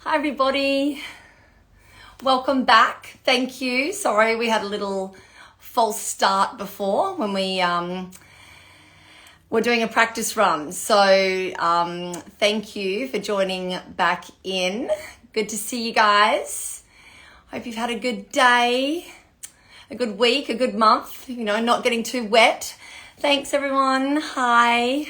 Hi everybody, welcome back. Thank you. Sorry we had a little false start before when we were doing a practice run. So thank you for joining back in. Good to see you guys. Hope you've had a good day, a good week, a good month, not getting too wet. Thanks everyone. Hi.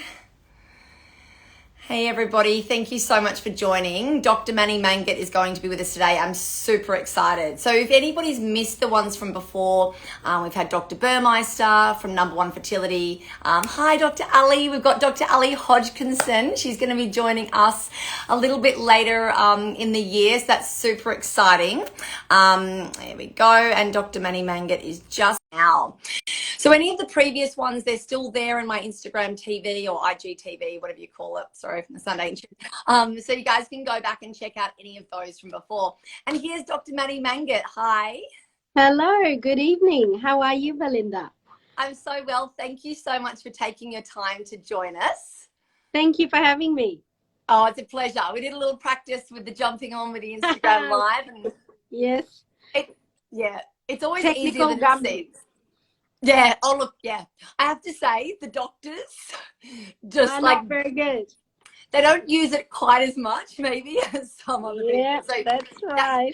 Hey everybody, thank you so much for joining. Dr. Manny Mangat is going to be with us today. I'm super excited. So if anybody's missed the ones from before, we've had Dr. Burmeister from Number One Fertility. Hi Dr. Ali, we've got Dr. Ali Hodgkinson. She's going to be joining us a little bit later in the year, so that's super exciting. There we go, and Dr. Manny Mangat is just now. So any of the previous ones, they're still there in my Instagram TV or IGTV, whatever you call it. Sorry from the Sunday. So you guys can go back and check out any of those from before. And here's Dr. Manny Mangat. Hi. Hello, good evening. How are you, Belinda? I'm so well. Thank you so much for taking your time to join us. Thank you for having me. Oh, it's a pleasure. We did a little practice with the jumping on with the Instagram live. And yes. It's always Technical easier than it seems. Yeah. Oh, look, yeah. I have to say, the doctors just not very good. They don't use it quite as much, maybe, as some other people. So that's right.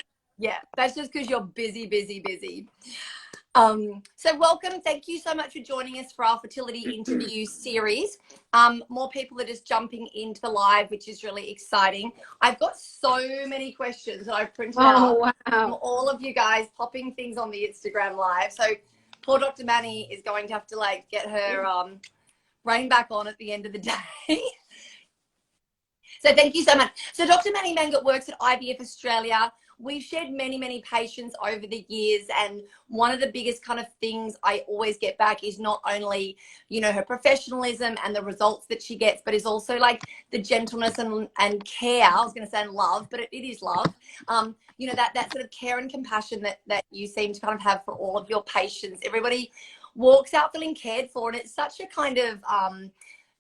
That's just because you're busy. So welcome. Thank you so much for joining us for our fertility interview series. More people are just jumping into the live, which is really exciting. I've got so many questions that I've printed out from all of you guys popping things on the Instagram live. So poor Dr. Manny is going to have to get her rein back on at the end of the day. So thank you so much. So Dr. Manny Mangat works at IVF Australia. We've shared many patients over the years, and one of the biggest kind of things I always get back is not only, her professionalism and the results that she gets, but is also the gentleness and care. I was going to say and love, but it is love. That sort of care and compassion that you seem to kind of have for all of your patients. Everybody walks out feeling cared for, and it's such a kind of,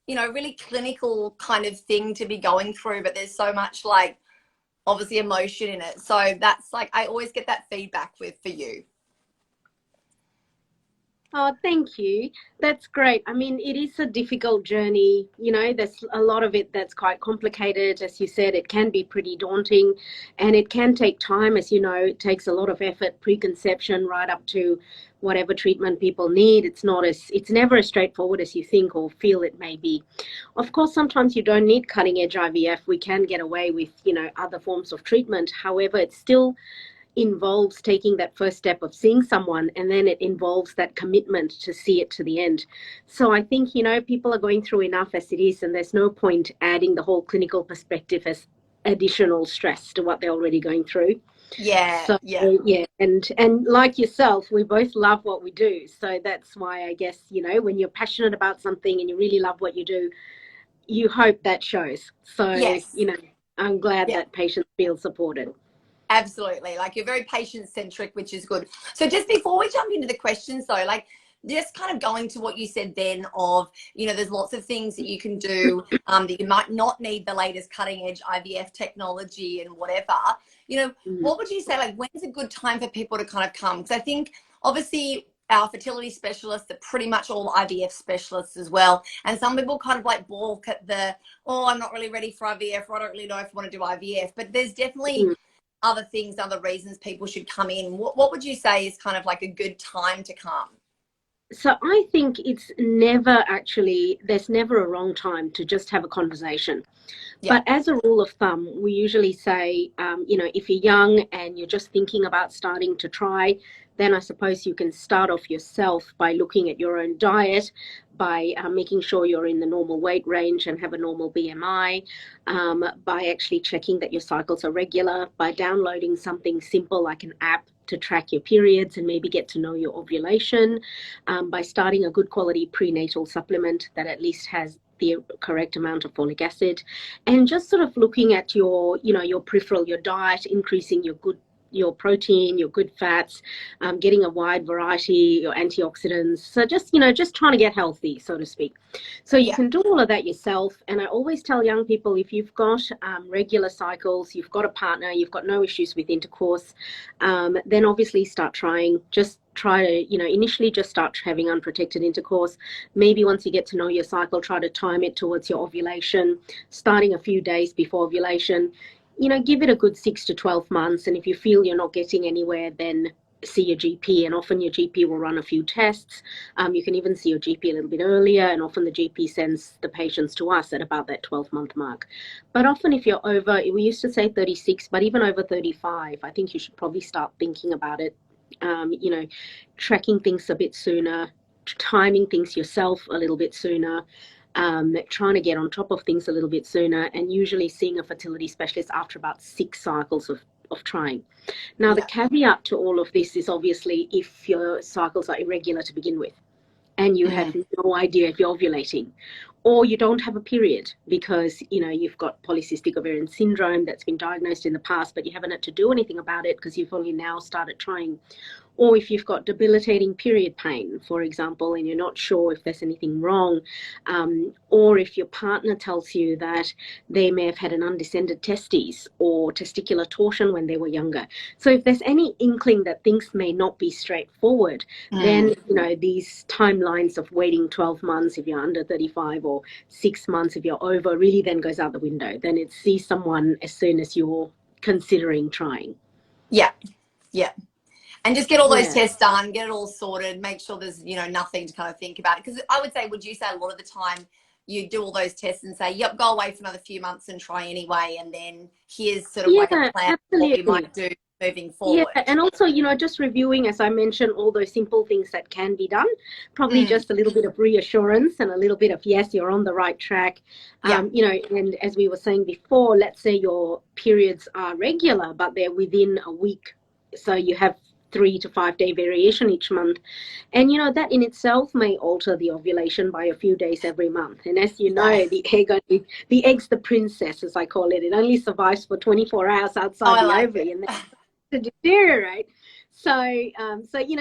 really clinical kind of thing to be going through, but there's so much obviously emotion in it. So that's I always get that feedback for you. Oh, thank you. That's great. I mean, it is a difficult journey. There's a lot of it that's quite complicated. As you said, it can be pretty daunting, and it can take time. As you know, it takes a lot of effort, preconception, right up to whatever treatment people need. It's never as straightforward as you think or feel it may be. Of course, sometimes you don't need cutting edge IVF. We can get away with, other forms of treatment. However, it still involves taking that first step of seeing someone, and then it involves that commitment to see it to the end. So I think, people are going through enough as it is, and there's no point adding the whole clinical perspective as additional stress to what they're already going through. And like yourself, we both love what we do. So that's why I guess, when you're passionate about something and you really love what you do, you hope that shows. So, I'm glad that patients feel supported. Absolutely. You're very patient-centric, which is good. So just before we jump into the questions though, just kind of going to what you said then of, there's lots of things that you can do that you might not need the latest cutting edge IVF technology and whatever, what would you say, when's a good time for people to kind of come? Because I think obviously our fertility specialists are pretty much all IVF specialists as well. And some people kind of balk at I'm not really ready for IVF, or I don't really know if I want to do IVF, but there's definitely other things, other reasons people should come in. What would you say is kind of a good time to come? So I think there's never a wrong time to just have a conversation. But as a rule of thumb, we usually say, if you're young and you're just thinking about starting to try, then I suppose you can start off yourself by looking at your own diet, by making sure you're in the normal weight range and have a normal BMI, by actually checking that your cycles are regular, by downloading something simple like an app to track your periods and maybe get to know your ovulation, by starting a good quality prenatal supplement that at least has the correct amount of folic acid, and just sort of looking at your peripheral, your diet, increasing your good your protein, your good fats, getting a wide variety, your antioxidants. So just, just trying to get healthy, so to speak. So you can do all of that yourself. And I always tell young people, if you've got regular cycles, you've got a partner, you've got no issues with intercourse, then obviously start trying. Just try to, initially just start having unprotected intercourse. Maybe once you get to know your cycle, try to time it towards your ovulation, starting a few days before ovulation. Give it a good 6 to 12 months. And if you feel you're not getting anywhere, then see your GP, and often your GP will run a few tests. You can even see your GP a little bit earlier, and often the GP sends the patients to us at about that 12-month mark. But often if you're over, we used to say 36, but even over 35, I think you should probably start thinking about it. Tracking things a bit sooner, timing things yourself a little bit sooner, trying to get on top of things a little bit sooner, and usually seeing a fertility specialist after about 6 cycles of trying. Now, the caveat to all of this is obviously if your cycles are irregular to begin with, and you have no idea if you're ovulating, or you don't have a period because, you've got polycystic ovarian syndrome that's been diagnosed in the past, but you haven't had to do anything about it because you've only now started trying. Or if you've got debilitating period pain, for example, and you're not sure if there's anything wrong, or if your partner tells you that they may have had an undescended testes or testicular torsion when they were younger. So if there's any inkling that things may not be straightforward, then, these timelines of waiting 12 months if you're under 35 or 6 months if you're over really then goes out the window. Then it's see someone as soon as you're considering trying. Yeah. And just get all those tests done, get it all sorted, make sure there's, nothing to kind of think about. Because I would say, would you say a lot of the time you do all those tests and say, yep, go away for another few months and try anyway, and then here's sort of like a plan for what you might do moving forward. Yeah, and also, just reviewing, as I mentioned, all those simple things that can be done, probably just a little bit of reassurance and a little bit of, yes, you're on the right track. And as we were saying before, let's say your periods are regular, but they're within a week. So you have 3 to 5 day variation each month. And, that in itself may alter the ovulation by a few days every month. And as you know, the egg's the princess, as I call it. It only survives for 24 hours outside the ovary and then to deteriorate. So,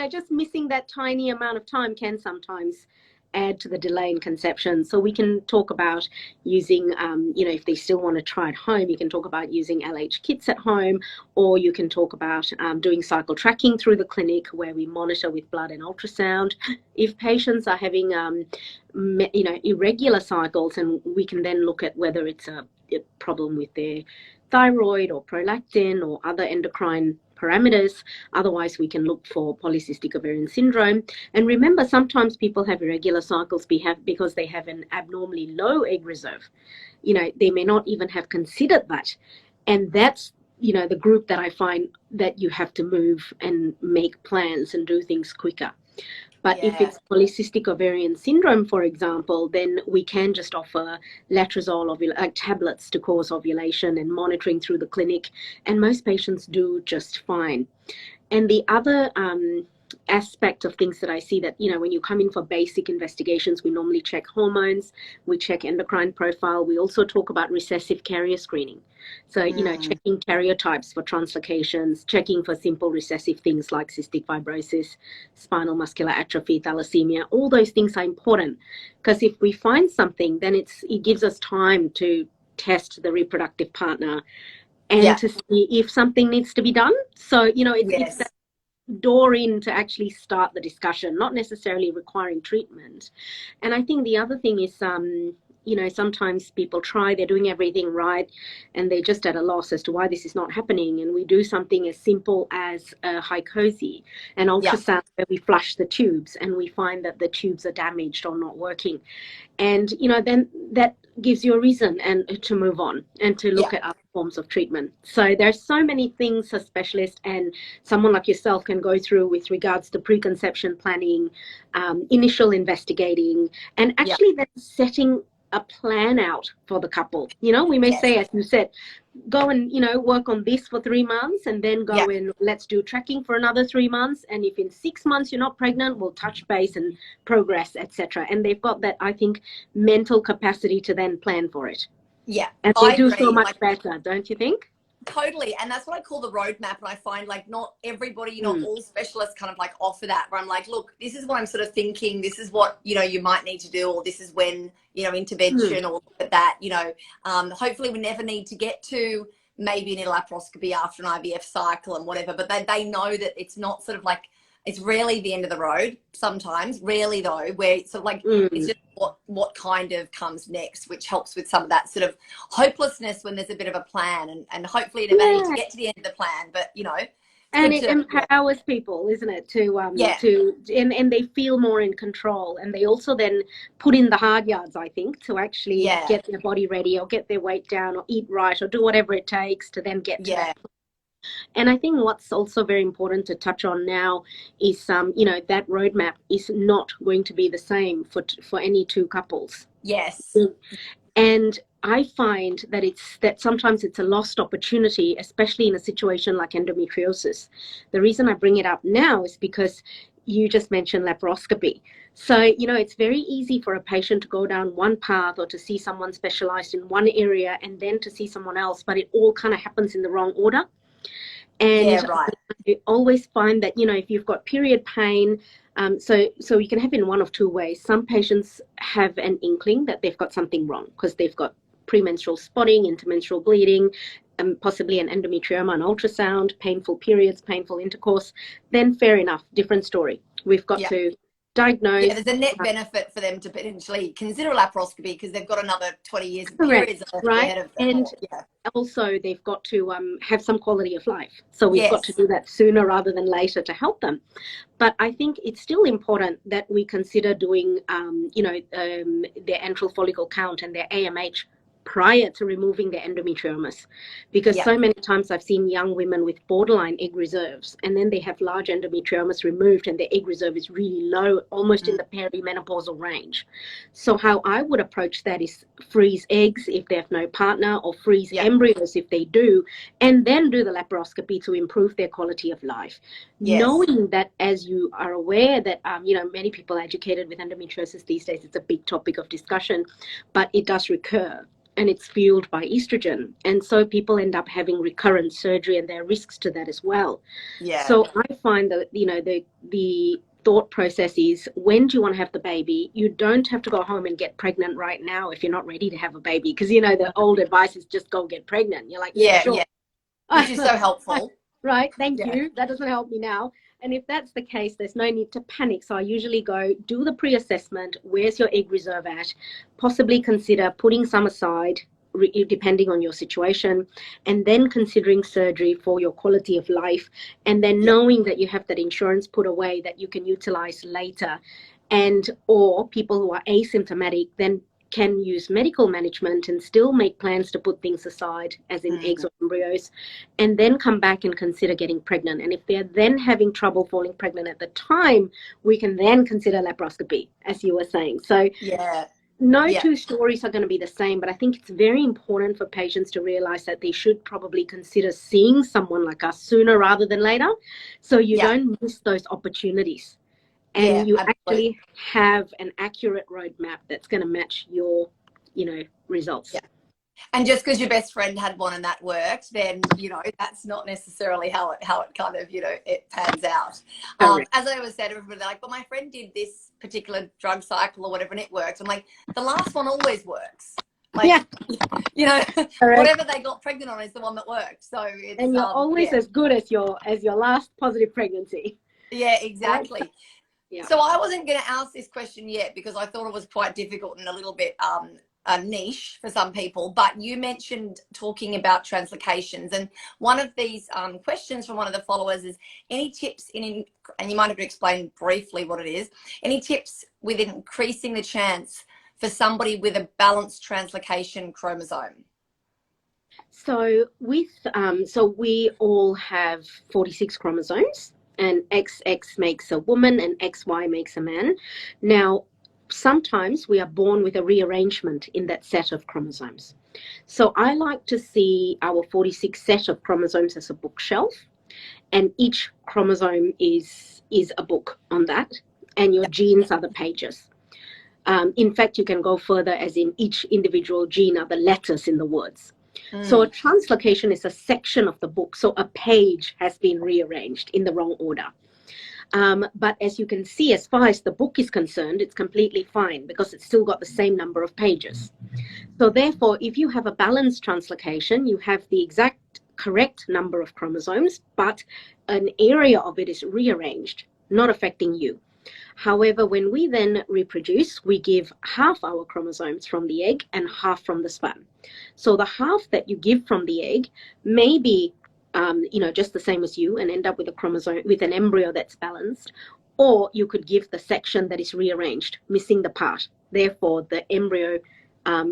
just missing that tiny amount of time can sometimes add to the delay in conception. So we can talk about using, if they still want to try at home, you can talk about using LH kits at home, or you can talk about doing cycle tracking through the clinic where we monitor with blood and ultrasound. If patients are having, irregular cycles, and we can then look at whether it's a problem with their thyroid or prolactin or other endocrine parameters. Otherwise, we can look for polycystic ovarian syndrome. And remember, sometimes people have irregular cycles because they have an abnormally low egg reserve. They may not even have considered that. And that's, the group that I find that you have to move and make plans and do things quicker. But if it's polycystic ovarian syndrome, for example, then we can just offer letrozole tablets to cause ovulation and monitoring through the clinic. And most patients do just fine. And the other aspect of things that I see that, when you come in for basic investigations, we normally check hormones, we check endocrine profile. We also talk about recessive carrier screening. So, checking karyotypes for translocations, checking for simple recessive things like cystic fibrosis, spinal muscular atrophy, thalassemia. All those things are important because if we find something, then it gives us time to test the reproductive partner and to see if something needs to be done. So, it's that door in to actually start the discussion, not necessarily requiring treatment. And I think the other thing is, sometimes people they're doing everything right, and they're just at a loss as to why this is not happening. And we do something as simple as a hysteroscopy, an ultrasound where we flush the tubes and we find that the tubes are damaged or not working. And, then that gives you a reason to move on and to look at other forms of treatment. So there's so many things a specialist and someone like yourself can go through with regards to preconception planning, initial investigating, and actually then setting a plan out for the couple. We may say, as you said, go and, work on this for 3 months and then go and let's do tracking for another 3 months. And if in 6 months you're not pregnant, we'll touch base and progress, etc. And they've got that, I think, mental capacity to then plan for it. Yeah. And they do so much better, don't you think? Totally. And that's what I call the roadmap. And I find like not everybody, not all specialists kind of like offer that, where I'm like, look, this is what I'm sort of thinking. This is what, you know, you might need to do, or this is when, you know, intervention or look at that, you know, hopefully we never need to get to maybe an laparoscopy after an IVF cycle and whatever, but they know that it's not sort of like, it's rarely the end of the road sometimes, rarely though, where it's sort of like, it's just what kind of comes next, which helps with some of that sort of hopelessness when there's a bit of a plan, and hopefully you never need to get to the end of the plan, but you know. And it empowers people, isn't it, to and they feel more in control, and they also then put in the hard yards, I think, to actually get their body ready or get their weight down or eat right or do whatever it takes to then get to that. And I think what's also very important to touch on now is, you know, that roadmap is not going to be the same for any two couples. Yes. And I find that sometimes it's a lost opportunity, especially in a situation like endometriosis. The reason I bring it up now is because you just mentioned laparoscopy. So, you know, it's very easy for a patient to go down one path or to see someone specialized in one area and then to see someone else, but it all kind of happens in the wrong order. And I always find that, you know, if you've got period pain, so you can have in one of two ways. Some patients have an inkling that they've got something wrong because they've got premenstrual spotting, intermenstrual bleeding, possibly an endometrioma, an ultrasound, painful periods, painful intercourse. Then fair enough, different story. We've got to diagnose. Yeah, there's a net benefit for them to potentially consider laparoscopy because they've got another 20 years of periods ahead of them. And also they've got to have some quality of life. So we've got to do that sooner rather than later to help them. But I think it's still important that we consider doing, you know, their antral follicle count and their AMH prior to removing their endometriomas, because so many times I've seen young women with borderline egg reserves, and then they have large endometriomas removed and their egg reserve is really low, almost in the perimenopausal range. So how I would approach that is freeze eggs if they have no partner, or freeze embryos if they do, and then do the laparoscopy to improve their quality of life. Knowing that, as you are aware, that you know, many people educated with endometriosis these days, it's a big topic of discussion, but it does recur. And it's fueled by estrogen. And so people end up having recurrent surgery, and there are risks to that as well. So I find that, you know, the thought process is, when do you want to have the baby? You don't have to go home and get pregnant right now if you're not ready to have a baby. Because, you know, the old advice is just go get pregnant. You're like, sure. Which is so helpful. Right, thank you. That doesn't help me now. And if that's the case, there's no need to panic. So I usually go do the pre-assessment. Where's your egg reserve at? Possibly consider putting some aside, depending on your situation, and then considering surgery for your quality of life. And then knowing that you have that insurance put away that you can utilize later. And or people who are asymptomatic then can use medical management and still make plans to put things aside, as in eggs or embryos, and then come back and consider getting pregnant. And if they're then having trouble falling pregnant at the time, we can then consider laparoscopy, as you were saying. So no two stories are going to be the same, but I think it's very important for patients to realize that they should probably consider seeing someone like us sooner rather than later, so you don't miss those opportunities. And you actually have an accurate roadmap that's going to match your, you know, results. And just because your best friend had one and that worked, then, you know, that's not necessarily how it kind of, you know, it pans out. As I always said, everybody, like, well, my friend did this particular drug cycle or whatever and it worked. I'm like, the last one always works. Like, you know, whatever they got pregnant on is the one that worked. So it's, and you're always as good as your last positive pregnancy. Yeah, exactly. So I wasn't going to ask this question yet because I thought it was quite difficult and a little bit a niche for some people, but you mentioned talking about translocations, and one of these questions from one of the followers is, any tips and you might have to explain briefly what it is, any tips with increasing the chance for somebody with a balanced translocation chromosome? So we all have 46 chromosomes. And XX makes a woman and XY makes a man. Now, sometimes we are born with a rearrangement in that set of chromosomes. So I like to see our 46 set of chromosomes as a bookshelf, and each chromosome is a book on that, and your genes are the pages. In fact, you can go further, as in each individual gene are the letters in the words. So a translocation is a section of the book. So a page has been rearranged in the wrong order. But as you can see, as far as the book is concerned, it's completely fine because it's still got the same number of pages. So therefore, if you have a balanced translocation, you have the exact correct number of chromosomes, but an area of it is rearranged, not affecting you. However, when we then reproduce, we give half our chromosomes from the egg and half from the sperm. So the half that you give from the egg may be just the same as you and end up with a chromosome, with an embryo that's balanced, or you could give the section that is rearranged, missing the part. Therefore, the embryo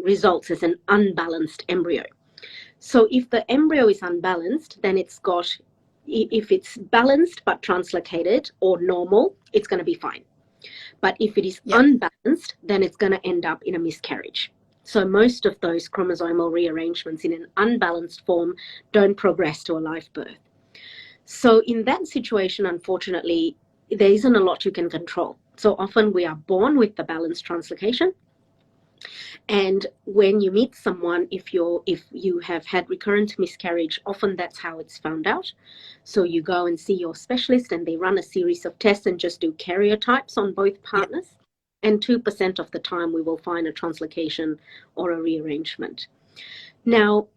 results as an unbalanced embryo. So if the embryo is unbalanced, then if it's balanced but translocated or normal, it's going to be fine. But if it is unbalanced, then it's going to end up in a miscarriage. So most of those chromosomal rearrangements in an unbalanced form don't progress to a live birth. So in that situation, unfortunately, there isn't a lot you can control. So often we are born with the balanced translocation. And when you meet someone, if you have had recurrent miscarriage, often that's how it's found out. So you go and see your specialist and they run a series of tests and just do karyotypes on both partners. And 2% of the time we will find a translocation or a rearrangement. Now,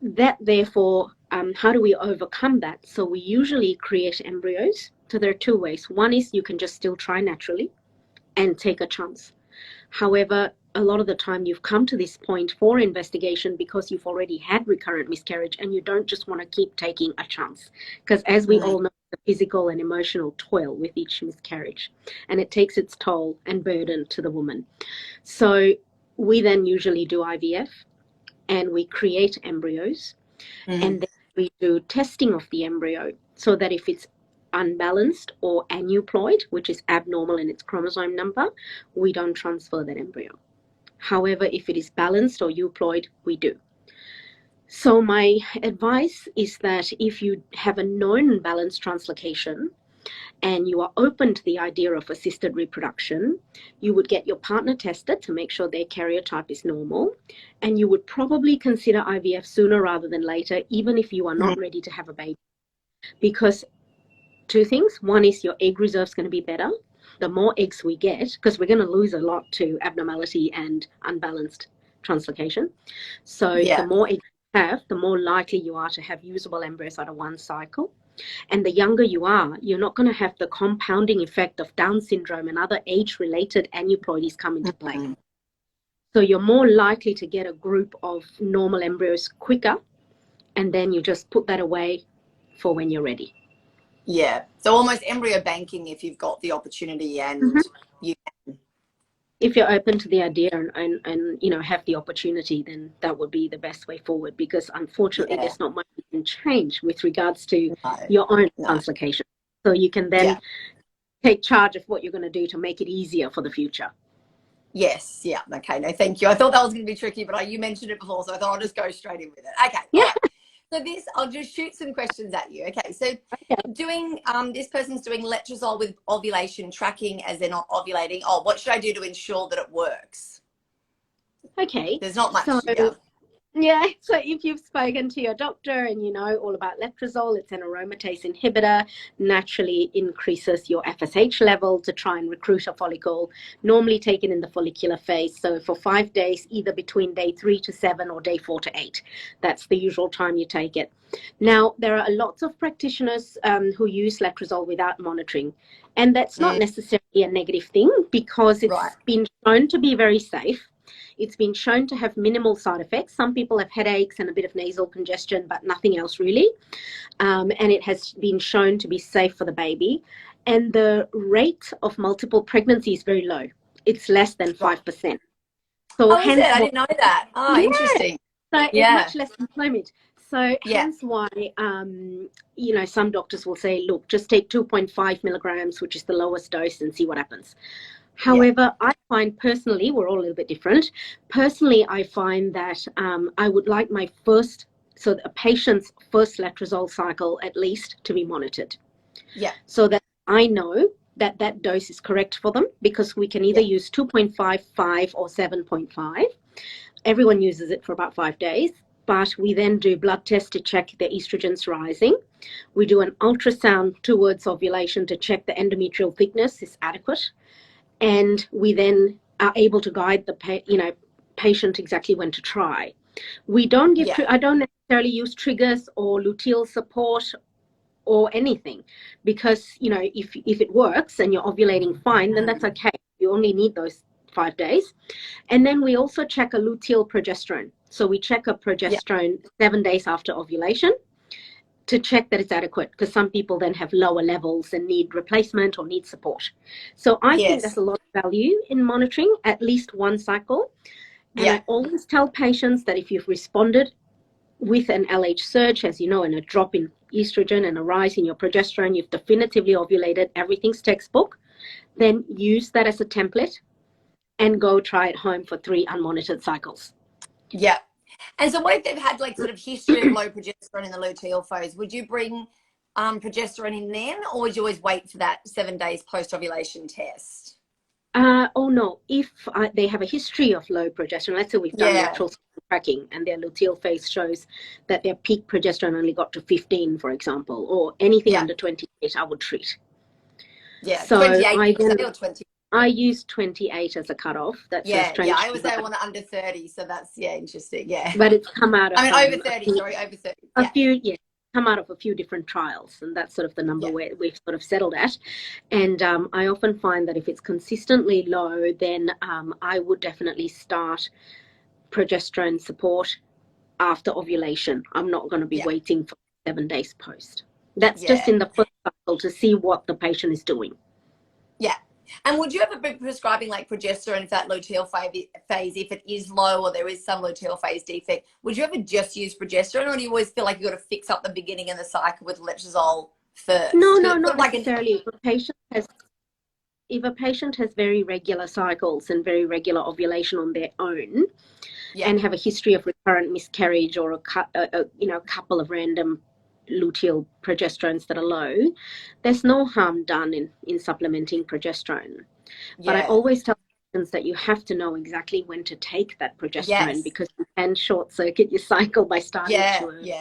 that therefore, how do we overcome that? So we usually create embryos. So there are two ways. One is you can just still try naturally and take a chance. However, a lot of the time you've come to this point for investigation because you've already had recurrent miscarriage and you don't just want to keep taking a chance. Because as we all know, the physical and emotional toil with each miscarriage, and it takes its toll and burden to the woman. So we then usually do IVF and we create embryos and then we do testing of the embryo so that if it's unbalanced or aneuploid, which is abnormal in its chromosome number, we don't transfer that embryo. However, if it is balanced or euploid, we do. So my advice is that if you have a known balanced translocation and you are open to the idea of assisted reproduction, you would get your partner tested to make sure their karyotype is normal, and you would probably consider IVF sooner rather than later, even if you are not ready to have a baby. Because two things. One is your egg reserve is going to be better. The more eggs we get, because we're going to lose a lot to abnormality and unbalanced translocation. So the more eggs you have, the more likely you are to have usable embryos out of one cycle. And the younger you are, you're not going to have the compounding effect of Down syndrome and other age-related aneuploidies come into play. So you're more likely to get a group of normal embryos quicker, and then you just put that away for when you're ready. Yeah, so almost embryo banking if you've got the opportunity and you can. If you're open to the idea and have the opportunity, then that would be the best way forward, because unfortunately there's not much you can change with regards to your own translocation. So you can then take charge of what you're going to do to make it easier for the future. Yes, yeah, okay, no, thank you. I thought that was going to be tricky, but you mentioned it before, so I thought I'll just go straight in with it. Okay, right. So I'll just shoot some questions at you. Okay, so doing, this person's doing letrozole with ovulation tracking as they're not ovulating. Oh, what should I do to ensure that it works? Okay. There's not much. So if you've spoken to your doctor and you know all about letrozole, it's an aromatase inhibitor, naturally increases your FSH level to try and recruit a follicle, normally taken in the follicular phase. So for 5 days, either between day 3 to 7 or day 4 to 8. That's the usual time you take it. Now, there are lots of practitioners who use letrozole without monitoring. And that's not necessarily a negative thing, because it's been shown to be very safe. It's been shown to have minimal side effects. Some people have headaches and a bit of nasal congestion, but nothing else really. And it has been shown to be safe for the baby. And the rate of multiple pregnancy is very low. It's less than 5%. So is it? I didn't know that. Oh, interesting. So it's much less than plumage. So hence why, some doctors will say, look, just take 2.5 milligrams, which is the lowest dose, and see what happens. However, I find personally, we're all a little bit different. Personally, I find that I would like a patient's first letrozole cycle at least to be monitored. Yeah. So that I know that that dose is correct for them, because we can either use 2.5, 5 or 7.5. Everyone uses it for about 5 days. but we then do blood tests to check the estrogen's rising. We do an ultrasound towards ovulation to check the endometrial thickness is adequate. And we then are able to guide the patient exactly when to try. We don't give, I don't necessarily use triggers or luteal support or anything, because, you know, if it works and you're ovulating fine, then that's okay. You only need those 5 days. And then we also check a luteal progesterone. So we check a progesterone 7 days after ovulation to check that it's adequate, because some people then have lower levels and need replacement or need support. So I think there's a lot of value in monitoring at least one cycle. And I always tell patients that if you've responded with an LH surge, as you know, and a drop in estrogen and a rise in your progesterone, you've definitively ovulated, everything's textbook, then use that as a template and go try it home for 3 unmonitored cycles. Yeah. And so what if they've had like sort of history of low progesterone in the luteal phase? Would you bring progesterone in then, or would you always wait for that 7 days post-ovulation test? Oh no, if they have a history of low progesterone, let's say we've done lateral tracking and their luteal phase shows that their peak progesterone only got to 15, for example, or anything under 28, I would treat. Yeah, so 28 or 20. I use 28 as a cutoff. That's I always say I want it under 30, so that's interesting. Yeah, but it's come out of over 30. Sorry, over 30. A few, come out of a few different trials, and that's sort of the number where we've sort of settled at. And I often find that if it's consistently low, then I would definitely start progesterone support after ovulation. I'm not going to be waiting for 7 days post. That's just in the first cycle to see what the patient is doing. Yeah. And would you ever be prescribing like progesterone if that luteal phase, if it is low or there is some luteal phase defect, would you ever just use progesterone, or do you always feel like you've got to fix up the beginning of the cycle with letrozole first? No, not necessarily. If a patient has very regular cycles and very regular ovulation on their own and have a history of recurrent miscarriage or a couple of random luteal progesterones that are low, there's no harm done in supplementing progesterone. But I always tell patients that you have to know exactly when to take that progesterone, because you can short circuit your cycle by starting too early.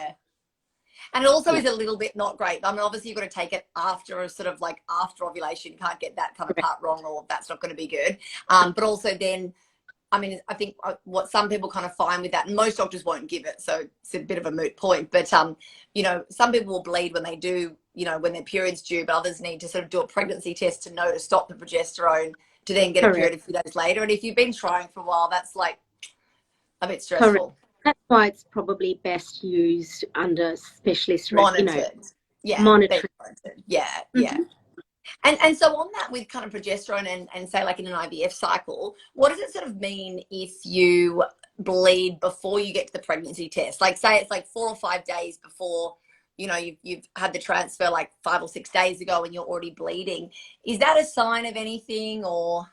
And it also is a little bit not great. I mean, obviously you've got to take it after after ovulation. You can't get that kind of part wrong, or that's not going to be good. But also then, I mean, I think what some people kind of find with that, and most doctors won't give it, so it's a bit of a moot point, but, you know, some people will bleed when they do, you know, when their period's due, but others need to sort of do a pregnancy test to know to stop the progesterone to then get a period a few days later. And if you've been trying for a while, that's like a bit stressful. That's why it's probably best used under specialist monitored. Monitored. And so on that, with kind of progesterone and say like in an IVF cycle, what does it sort of mean if you bleed before you get to the pregnancy test? Like say it's like 4 or 5 days before, you know, you've had the transfer like 5 or 6 days ago and you're already bleeding. Is that a sign of anything, or?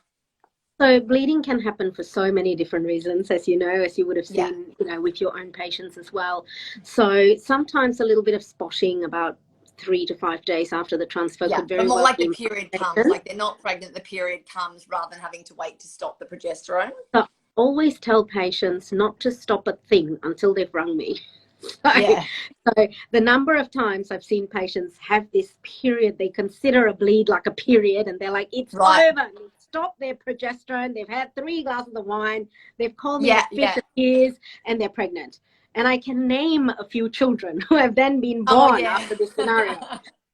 So bleeding can happen for so many different reasons, as you know, as you would have seen, you know, with your own patients as well. So sometimes a little bit of spotting about 3 to 5 days after the transfer could very more well like the period comes, like they're not pregnant, the period comes, rather than having to wait to stop the progesterone. So always tell patients not to stop a thing until they've rung me. So the number of times I've seen patients have this period, they consider a bleed like a period, and they're like, it's over. Stop their progesterone. They've had 3 glasses of wine. They've called me a fish of tears, and they're pregnant. And I can name a few children who have then been born after this scenario.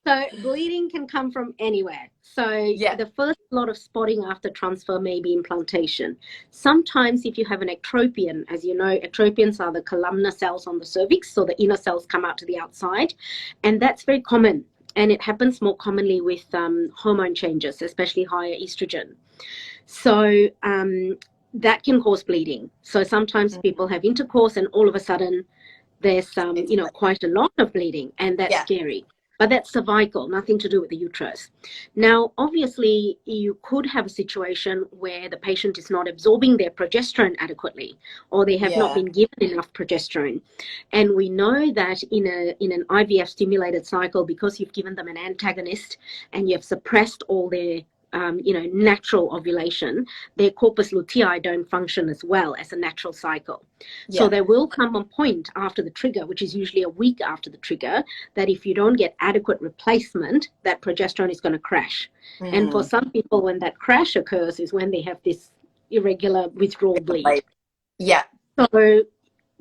So bleeding can come from anywhere. So the first lot of spotting after transfer may be implantation. Sometimes if you have an ectropion, as you know, ectropions are the columnar cells on the cervix, so the inner cells come out to the outside. And that's very common. And it happens more commonly with hormone changes, especially higher estrogen. So that can cause bleeding. So sometimes people have intercourse and all of a sudden there's you know, quite a lot of bleeding, and that's scary. But that's cervical, nothing to do with the uterus. Now, obviously, you could have a situation where the patient is not absorbing their progesterone adequately, or they have not been given enough progesterone. And we know that in an IVF stimulated cycle, because you've given them an antagonist and you've suppressed all their natural ovulation, their corpus luteal don't function as well as a natural cycle. So there will come a point after the trigger, which is usually a week after the trigger, that if you don't get adequate replacement, that progesterone is going to crash. And for some people, when that crash occurs is when they have this irregular withdrawal bleed. Yeah. So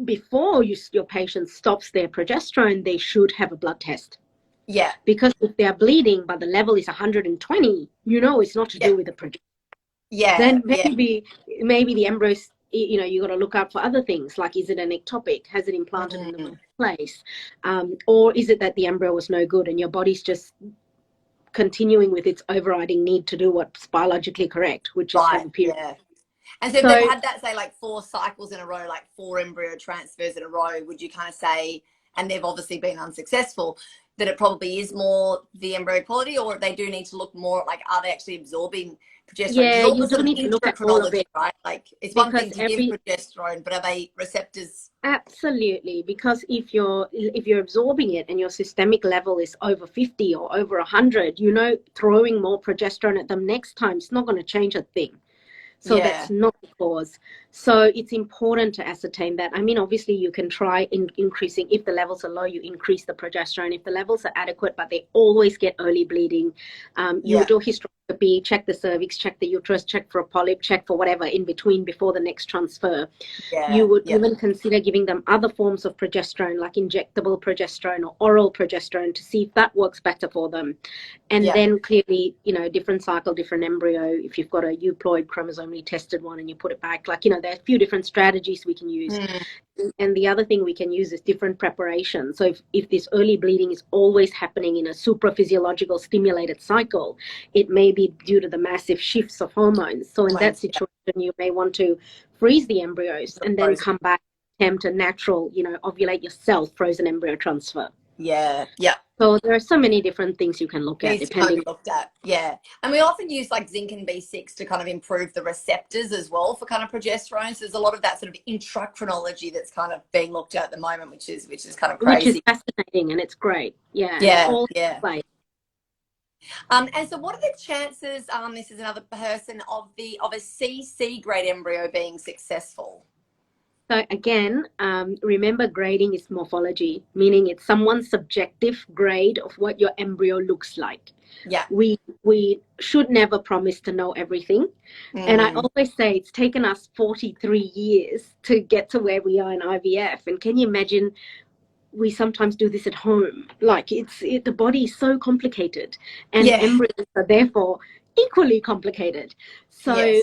before your patient stops their progesterone, they should have a blood test. Yeah. Because if they are bleeding but the level is 120, it's not to do with the progesterone. Yeah. Then maybe the embryos, you got to look out for other things, like is it an ectopic? Has it implanted in the wrong place? Or is it that the embryo was no good and your body's just continuing with its overriding need to do what's biologically correct, which is have a period. Yeah. And so if they've had that, say, like 4 cycles in a row, like 4 embryo transfers in a row, would you kind of say, and they've obviously been unsuccessful, that it probably is more the embryo quality, or they do need to look more like, are they actually absorbing progesterone? Yeah, you do need to look at all of it, right? Like, it's one thing to give progesterone, but are they receptors? Absolutely, because if you're absorbing it and your systemic level is over 50 or over 100, throwing more progesterone at them next time is not going to change a thing. So that's not the cause. So it's important to ascertain that. I mean, obviously you can try increasing. If the levels are low, you increase the progesterone. If the levels are adequate, but they always get early bleeding, you do hysteroscopy, check the cervix, check the uterus, check for a polyp, check for whatever in between before the next transfer. You would even consider giving them other forms of progesterone, like injectable progesterone or oral progesterone, to see if that works better for them. And then clearly, different cycle, different embryo. If you've got a euploid chromosomally tested one and you put it back, there are a few different strategies we can use. And the other thing we can use is different preparation. So if this early bleeding is always happening in a supraphysiological stimulated cycle, it may be due to the massive shifts of hormones. So in that situation, you may want to freeze the embryos and then come back, attempt a natural, ovulate yourself, frozen embryo transfer. Yeah. So there are so many different things you can look at, depending. And we often use like zinc and B6 to kind of improve the receptors as well for kind of progesterone. So there's a lot of that sort of intrachronology that's kind of being looked at the moment, which is kind of crazy. Which is fascinating, and it's great. And so what are the chances, this is another person, of a CC grade embryo being successful? So again, remember, grading is morphology, meaning it's someone's subjective grade of what your embryo looks like. Yeah. We should never promise to know everything. And I always say it's taken us 43 years to get to where we are in IVF. And can you imagine, we sometimes do this at home. Like the body is so complicated, and embryos are therefore equally complicated. So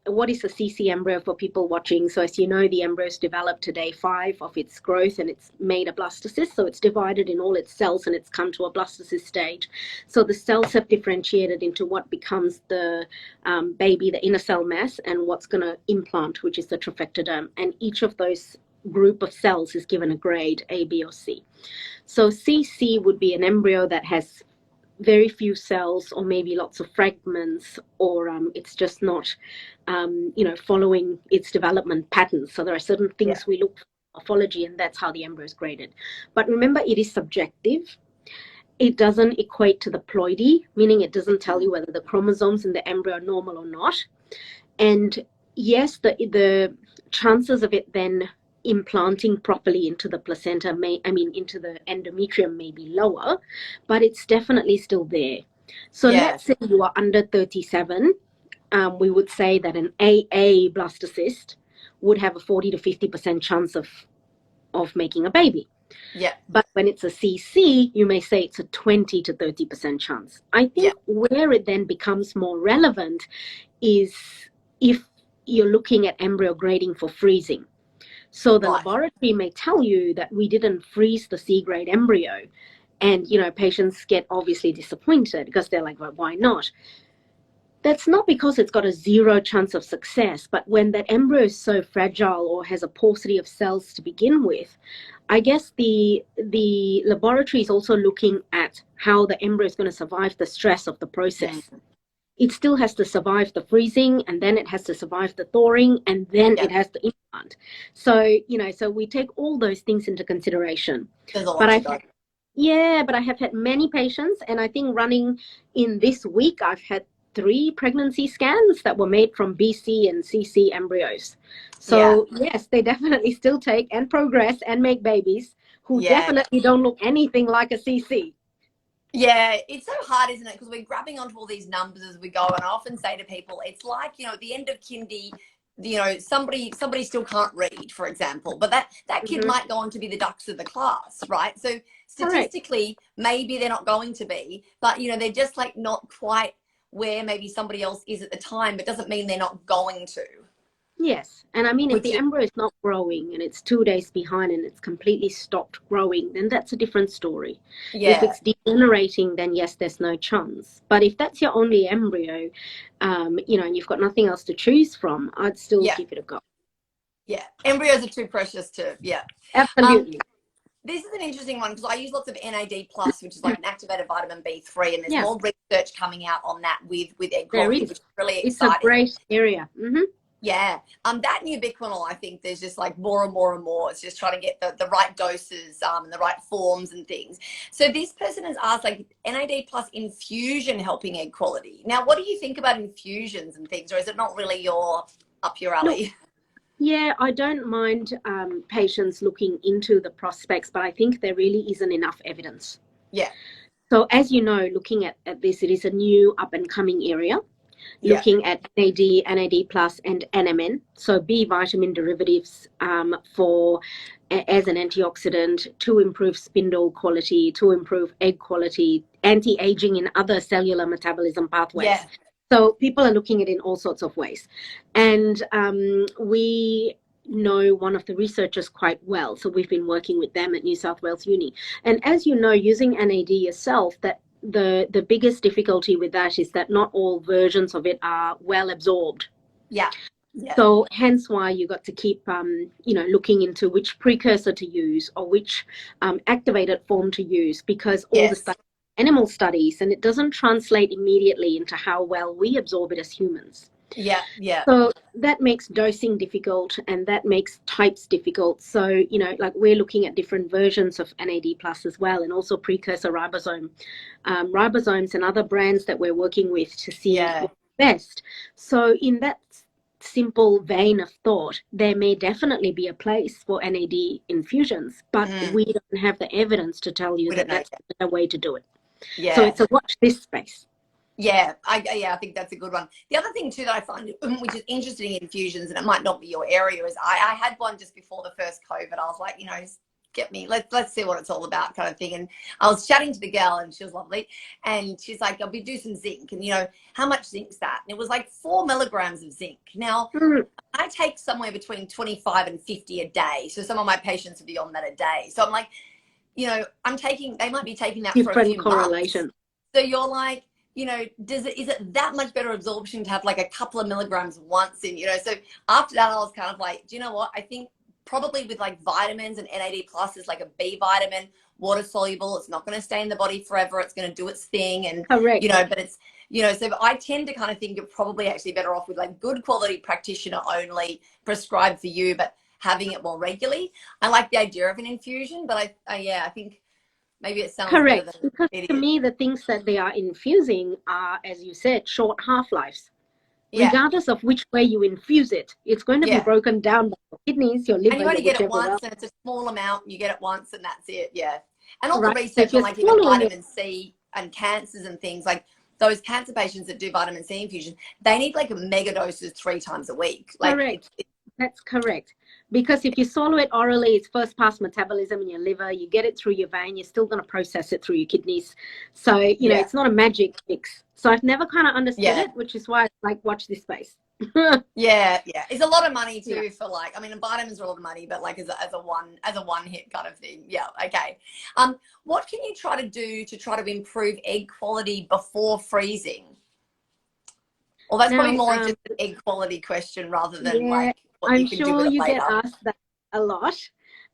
what is a CC embryo for people watching? So as you know, the embryo is developed to day 5 of its growth, and it's made a blastocyst. So it's divided in all its cells and it's come to a blastocyst stage. So the cells have differentiated into what becomes the baby, the inner cell mass, and what's going to implant, which is the trophectoderm. And each of those group of cells is given a grade A, B, or C. So CC would be an embryo that has very few cells, or maybe lots of fragments, or it's just not following its development patterns. So there are certain things we look for in morphology, and that's how the embryo is graded. But remember, it is subjective. It doesn't equate to the ploidy, meaning it doesn't tell you whether the chromosomes in the embryo are normal or not. And yes, the chances of it then implanting properly into the placenta into the endometrium may be lower, but it's definitely still there. So let's say you are under 37, we would say that an AA blastocyst would have a 40 to 50% chance of making a baby. But when it's a CC, you may say it's a 20 to 30% chance. I think where it then becomes more relevant is if you're looking at embryo grading for freezing. So the laboratory may tell you that we didn't freeze the C-grade embryo. And, patients get obviously disappointed because they're like, well, why not? That's not because it's got a 0 chance of success, but when that embryo is so fragile or has a paucity of cells to begin with, I guess the laboratory is also looking at how the embryo is going to survive the stress of the process. It still has to survive the freezing, and then it has to survive the thawing, and then it has to implant. So, so we take all those things into consideration. There's a lot to go. But I have had many patients, and I think running in this week, I've had 3 pregnancy scans that were made from BC and CC embryos. So yes, they definitely still take and progress and make babies who definitely don't look anything like a CC. Yeah, it's so hard, isn't it? Because we're grabbing onto all these numbers as we go. And I often say to people, it's like, you know, at the end of kindy, you know, somebody still can't read, for example, but that kid might go on to be the dux of the class, right? So statistically, maybe they're not going to be, but, you know, they're just like not quite where maybe somebody else is at the time, but doesn't mean they're not going to. Yes. And I mean, if the embryo is not growing and it's 2 days behind and it's completely stopped growing, then that's a different story. If it's degenerating, then yes, there's no chance. But if that's your only embryo, you know, and you've got nothing else to choose from, I'd still give it a go. Yeah. Embryos are too precious to, Absolutely. This is an interesting one because I use lots of NAD+, which is like an activated vitamin B3, and there's more research coming out on that with egg quality, which is really exciting. It's a great area. Yeah. That new ubiquinol, I think there's just like more and more and more. It's just trying to get the right doses and the right forms and things. So this person has asked, like, NAD+ infusion helping egg quality. Now, what do you think about infusions and things, or is it not really up your alley? No. Yeah, I don't mind patients looking into the prospects, but I think there really isn't enough evidence. Yeah. So as you know, looking at this, it is a new up and coming area. Looking at NAD, NAD+, and NMN, so B vitamin derivatives as an antioxidant to improve spindle quality, to improve egg quality, anti-aging in other cellular metabolism pathways. Yeah. So people are looking at it in all sorts of ways. And we know one of the researchers quite well. So we've been working with them at New South Wales Uni. And as you know, using NAD yourself, that the biggest difficulty with that is that not all versions of it are well absorbed. Yeah. So hence why you got to keep, you know, looking into which precursor to use or which activated form to use, because all the animal studies, and it doesn't translate immediately into how well we absorb it as humans. Yeah. So that makes dosing difficult, and that makes types difficult. So, you know, like we're looking at different versions of NAD+ as well, and also precursor ribosomes and other brands that we're working with to see what's best. So in that simple vein of thought, there may definitely be a place for NAD infusions, but we don't have the evidence to tell you that that's the way to do it. Yeah. So it's a watch this space. Yeah, I think that's a good one. The other thing too that I find, which is interesting in infusions, and it might not be your area, is I had one just before the first COVID. I was like, you know, get me, let's see what it's all about, kind of thing. And I was chatting to the girl, and she was lovely, and she's like, I'll do some zinc, and you know, how much zinc's that? And it was like 4 milligrams of zinc. Now I take somewhere between 25 and 50 a day, so some of my patients would be on that a day. So I'm like, you know, they might be taking that different for a few correlation months. So you're like, you know, is it that much better absorption to have like a couple of milligrams once in, you know? So after that, I was kind of like, do you know what? I think probably with like vitamins, and NAD+ is like a B vitamin, water soluble. It's not going to stay in the body forever. It's going to do its thing. And, you know, but it's, you know, so I tend to kind of think you're probably actually better off with like good quality practitioner only, prescribed for you, but having it more regularly. I like the idea of an infusion, but I think maybe it sounds correct, because to me the things that they are infusing are, as you said, short half-lives. Regardless of which way you infuse it, it's going to be broken down by your kidneys, your liver, and you only get it once, and it's a small amount, and you get it once, and that's it. And all the research on like even vitamin C and cancers and things, like those cancer patients that do vitamin C infusion, they need like mega doses 3 times a week. Like, correct. That's correct. Because if you swallow it orally, it's first pass metabolism in your liver. You get it through your vein. You're still going to process it through your kidneys. So, you know, it's not a magic fix. So I've never kind of understood it, which is why I like watch this space. It's a lot of money too for like, I mean, vitamins are a lot of money, but like as a one hit kind of thing. Okay. What can you try to do to try to improve egg quality before freezing? Well, that's probably more just an egg quality question rather than like what you can do with it later. I'm sure you get asked that a lot.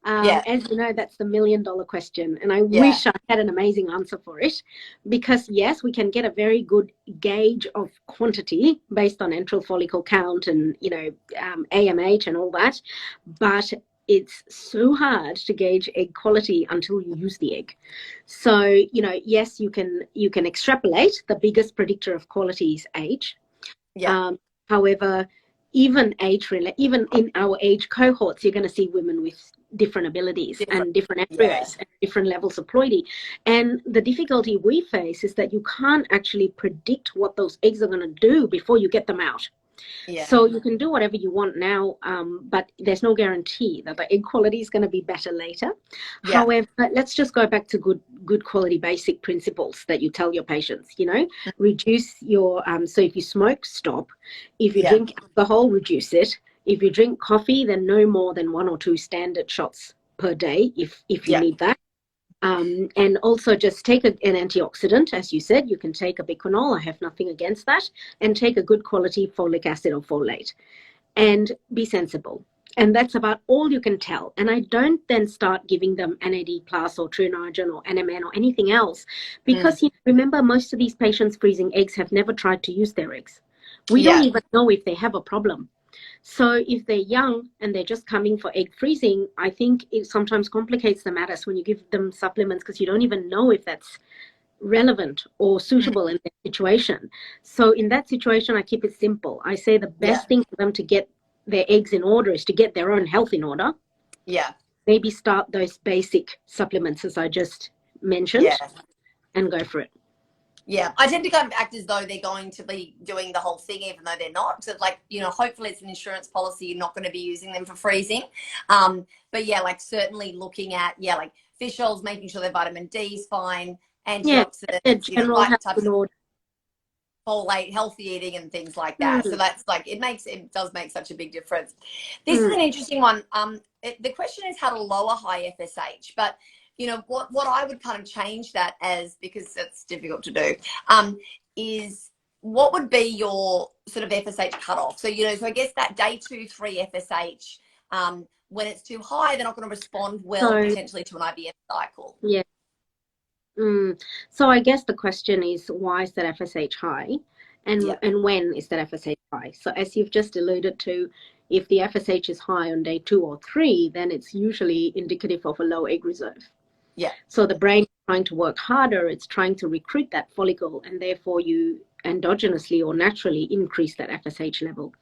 As you know, that's the $1 million question. And I wish I had an amazing answer for it, because yes, we can get a very good gauge of quantity based on antral follicle count and, you know, AMH and all that. But it's so hard to gauge egg quality until you use the egg. So, you know, yes, you can extrapolate. The biggest predictor of quality is age. Yeah. However, even even in our age cohorts, you're going to see women with different abilities and different embryos and different levels of ploidy. And the difficulty we face is that you can't actually predict what those eggs are going to do before you get them out. Yeah. So you can do whatever you want now, but there's no guarantee that the egg quality is going to be better later. Yeah. However, let's just go back to good quality basic principles that you tell your patients, you know, reduce your, so if you smoke, stop. If you drink alcohol, reduce it. If you drink coffee, then no more than 1 or 2 standard shots per day if you need that. And also just take an antioxidant, as you said. You can take a biquinol, I have nothing against that, and take a good quality folic acid or folate, and be sensible. And that's about all you can tell. And I don't then start giving them NAD plus or True Nitrogen or NMN or anything else, because you remember, most of these patients freezing eggs have never tried to use their eggs. We don't even know if they have a problem. So if they're young and they're just coming for egg freezing, I think it sometimes complicates the matters when you give them supplements, because you don't even know if that's relevant or suitable in their situation. So in that situation, I keep it simple. I say the best thing for them to get their eggs in order is to get their own health in order. Yeah. Maybe start those basic supplements as I just mentioned and go for it. Yeah, I tend to go act as though they're going to be doing the whole thing, even though they're not. So, like, you know, hopefully it's an insurance policy. You're not going to be using them for freezing. But yeah, like certainly looking at, like fish oils, making sure their vitamin D is fine, antioxidants, general right health types in of order. folate, healthy eating and things like that. So that's like, it does make such a big difference. This is an interesting one. The question is how to lower high FSH, but you know, what I would kind of change that as, because it's difficult to do, is what would be your sort of FSH cutoff? So, you know, so I guess that day 2, 3 FSH, when it's too high, they're not going to respond well potentially to an IVF cycle. Yeah. So I guess the question is, why is that FSH high? And when is that FSH high? So as you've just alluded to, if the FSH is high on day 2 or 3, then it's usually indicative of a low egg reserve. Yeah. So the brain is trying to work harder. It's trying to recruit that follicle, and therefore you endogenously or naturally increase that FSH level.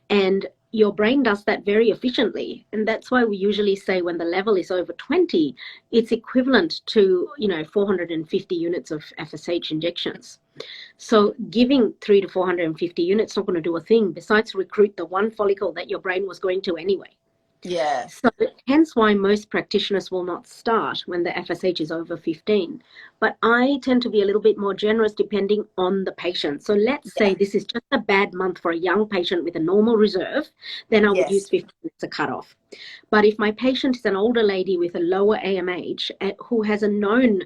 And your brain does that very efficiently. And that's why we usually say when the level is over 20, it's equivalent to, you know, 450 units of FSH injections. So giving 300 to 450 units not going to do a thing besides recruit the one follicle that your brain was going to anyway. Yeah. So hence why most practitioners will not start when the FSH is over 15. But I tend to be a little bit more generous depending on the patient. So let's say this is just a bad month for a young patient with a normal reserve, then I would use 15 as a cutoff. But if my patient is an older lady with a lower AMH who has a known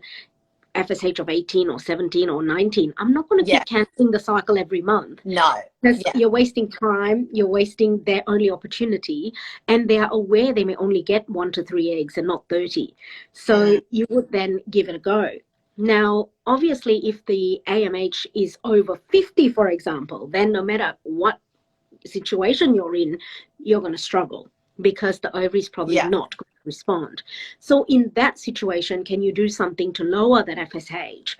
FSH of 18 or 17 or 19, I'm not going to keep cancelling the cycle every month. No. Because you're wasting time, you're wasting their only opportunity, and they are aware they may only get 1 to 3 eggs and not 30. So you would then give it a go. Now, obviously, if the AMH is over 50, for example, then no matter what situation you're in, you're going to struggle, because the ovary is probably not going to respond. So in that situation, can you do something to lower that FSH?